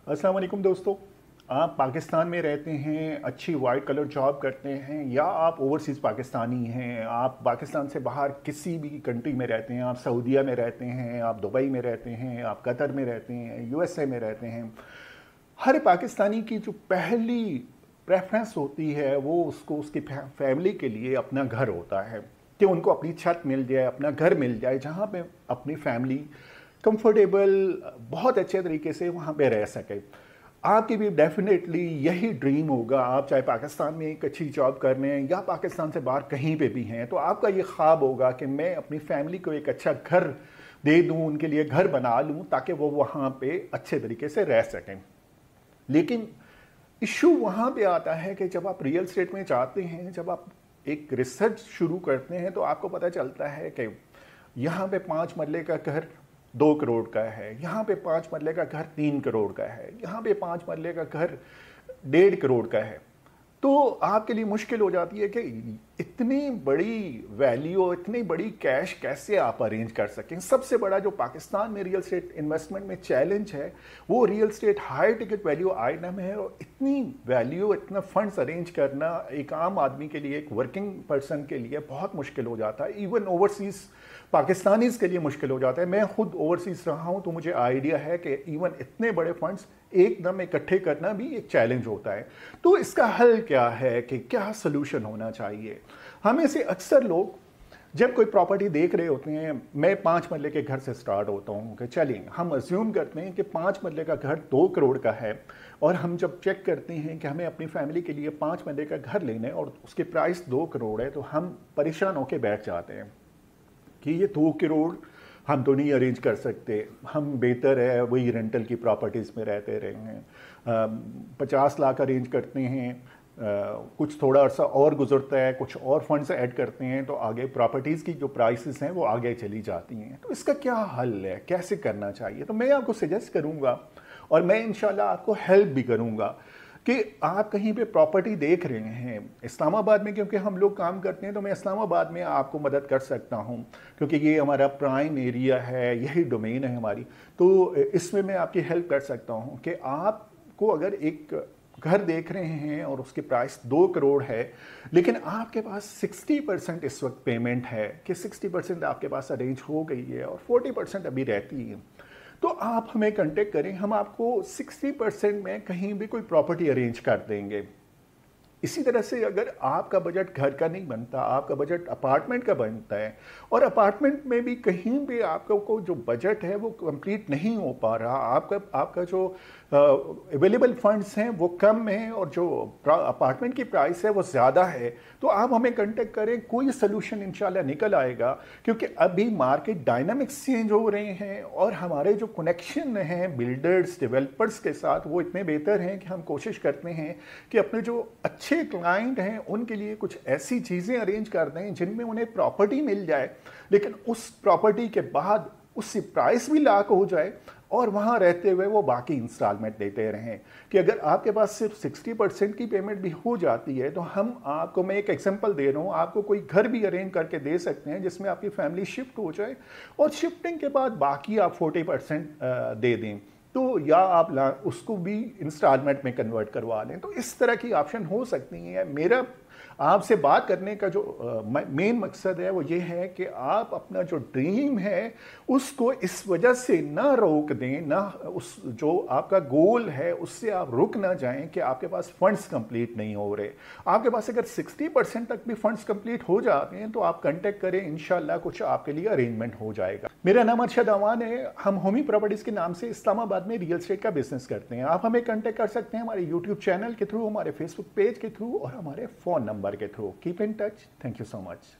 अस्सलाम वालेकुम दोस्तों। आप पाकिस्तान में रहते हैं, अच्छी वाइट कलर जॉब करते हैं, या आप ओवरसीज़ पाकिस्तानी हैं, आप पाकिस्तान से बाहर किसी भी कंट्री में रहते हैं, आप सऊदीया में रहते हैं, आप दुबई में रहते हैं, आप कतर में रहते हैं, यूएसए में रहते हैं। हर पाकिस्तानी की जो पहली प्रेफरेंस होती है वो उसको उसकी फैमिली के लिए अपना घर होता है, कि उनको अपनी छत मिल जाए, अपना घर मिल जाए, जहाँ पे अपनी फैमिली कंफर्टेबल बहुत अच्छे तरीके से वहाँ पे रह सके। आपकी भी डेफिनेटली यही ड्रीम होगा। आप चाहे पाकिस्तान में एक अच्छी जॉब कर रहे हैं या पाकिस्तान से बाहर कहीं पे भी हैं, तो आपका ये ख्वाब होगा कि मैं अपनी फैमिली को एक अच्छा घर दे दूं, उनके लिए घर बना लूं ताकि वो वहाँ पे अच्छे तरीके से रह सकें। लेकिन इशू वहाँ पे आता है कि जब आप रियल एस्टेट में जाते हैं, जब आप एक रिसर्च शुरू करते हैं, तो आपको पता चलता है कि यहाँ पे 5 मरले का घर 2 करोड़ का है, यहाँ पे 5 मरले का घर 3 करोड़ का है, यहाँ पे 5 मरले का घर 1.5 करोड़ का है। तो आपके लिए मुश्किल हो जाती है कि इतनी बड़ी वैल्यू, इतनी बड़ी कैश कैसे आप अरेंज कर सकें। सबसे बड़ा जो पाकिस्तान में रियल एस्टेट इन्वेस्टमेंट में चैलेंज है वो real estate high ticket value item है, और इतनी वैल्यू, इतना फंड्स अरेंज करना एक आम आदमी के लिए, एक वर्किंग पर्सन के लिए बहुत मुश्किल हो जाता है। इवन ओवरसीज़ पाकिस्तानीज के लिए मुश्किल हो जाता है। मैं खुद ओवरसीज रहा हूं, तो मुझे आइडिया है कि इवन इतने बड़े फंड्स एकदम इकट्ठे करना भी एक चैलेंज होता है। तो इसका हल क्या है, कि क्या सोल्यूशन होना चाहिए। हमें से अक्सर लोग जब कोई प्रॉपर्टी देख रहे होते हैं, मैं 5 मरले के घर से स्टार्ट होता हूँ कि चलिए हम अज्यूम करते हैं कि 5 मरले का घर 2 करोड़ का है, और हम जब चेक करते हैं कि हमें अपनी फैमिली के लिए 5 मरले का घर लेना है और उसकी प्राइस 2 करोड़ है, तो हम परेशान होकर बैठ जाते हैं कि ये 2 करोड़ हम तो नहीं अरेंज कर सकते, हम बेहतर है वही रेंटल की प्रॉपर्टीज़ में रहते रहेंगे। 50 लाख अरेंज करते हैं, कुछ थोड़ा अर्सा और गुजरता है, कुछ और फंड्स ऐड करते हैं, तो आगे प्रॉपर्टीज़ की जो प्राइसेस हैं वो आगे चली जाती हैं। तो इसका क्या हल है, कैसे करना चाहिए, तो मैं आपको सजेस्ट करूँगा, और मैं इंशाल्लाह आपको हेल्प भी करूँगा कि आप कहीं पे प्रॉपर्टी देख रहे हैं इस्लामाबाद में, क्योंकि हम लोग काम करते हैं, तो मैं इस्लामाबाद में आपको मदद कर सकता हूं, क्योंकि ये हमारा प्राइम एरिया है, यही डोमेन है हमारी। तो इसमें मैं आपकी हेल्प कर सकता हूं कि आपको अगर एक घर देख रहे हैं और उसकी प्राइस 2 करोड़ है, लेकिन आपके पास 60% इस वक्त पेमेंट है, कि 60% आपके पास अरेंज हो गई है और 40% अभी रहती है, तो आप हमें कांटेक्ट करें, हम आपको 60% में कहीं भी कोई प्रॉपर्टी अरेंज कर देंगे। इसी तरह से अगर आपका बजट घर का नहीं बनता, आपका बजट अपार्टमेंट का बनता है, और अपार्टमेंट में भी कहीं भी आपका को जो बजट है वो कंप्लीट नहीं हो पा रहा, आपका जो अवेलेबल फंड्स हैं वो कम हैं, और जो अपार्टमेंट की प्राइस है वो ज़्यादा है, तो आप हमें कांटेक्ट करें, कोई सोल्यूशन इंशाल्लाह निकल आएगा। क्योंकि अभी मार्केट डायनामिक्स चेंज हो रहे हैं, और हमारे जो कनेक्शन हैं बिल्डर्स, डेवलपर्स के साथ, वो इतने बेहतर हैं कि हम कोशिश करते हैं कि अपने जो अच्छे क्लाइंट हैं उनके लिए कुछ ऐसी चीज़ें अरेंज कर दें जिनमें उन्हें प्रॉपर्टी मिल जाए, लेकिन उस प्रॉपर्टी के बाद उसकी प्राइस भी लाक हो जाए, और वहाँ रहते हुए वो बाकी इंस्टॉलमेंट देते रहें। कि अगर आपके पास सिर्फ 60% की पेमेंट भी हो जाती है, तो हम आपको, मैं एक एग्जांपल दे रहा हूँ, आपको कोई घर भी अरेंज करके दे सकते हैं जिसमें आपकी फैमिली शिफ्ट हो जाए, और शिफ्टिंग के बाद बाकी आप 40% दे दें, तो या आप उसको भी इंस्टॉलमेंट में कन्वर्ट करवा लें। तो इस तरह की ऑप्शन हो सकती है। मेरा आपसे बात करने का जो मेन मकसद है वो ये है कि आप अपना जो ड्रीम है उसको इस वजह से ना रोक दें, ना उस जो आपका गोल है उससे आप रुक ना जाएं कि आपके पास फंड्स कंप्लीट नहीं हो रहे। आपके पास अगर 60% तक भी फंड्स कंप्लीट हो जाते हैं तो आप कांटेक्ट करें, इंशाल्लाह कुछ आपके लिए अरेंजमेंट हो जाएगा। मेरा नाम अरशद अवान है, हम होमी प्रॉपर्टीज़ के नाम से इस्लामाबाद में रियल एस्टेट का बिजनेस करते हैं। आप हमें कांटेक्ट कर सकते हैं हमारे यूट्यूब चैनल के थ्रू, हमारे फेसबुक पेज के थ्रू, और हमारे फ़ोन नंबर के through. Keep in touch. Thank you so much.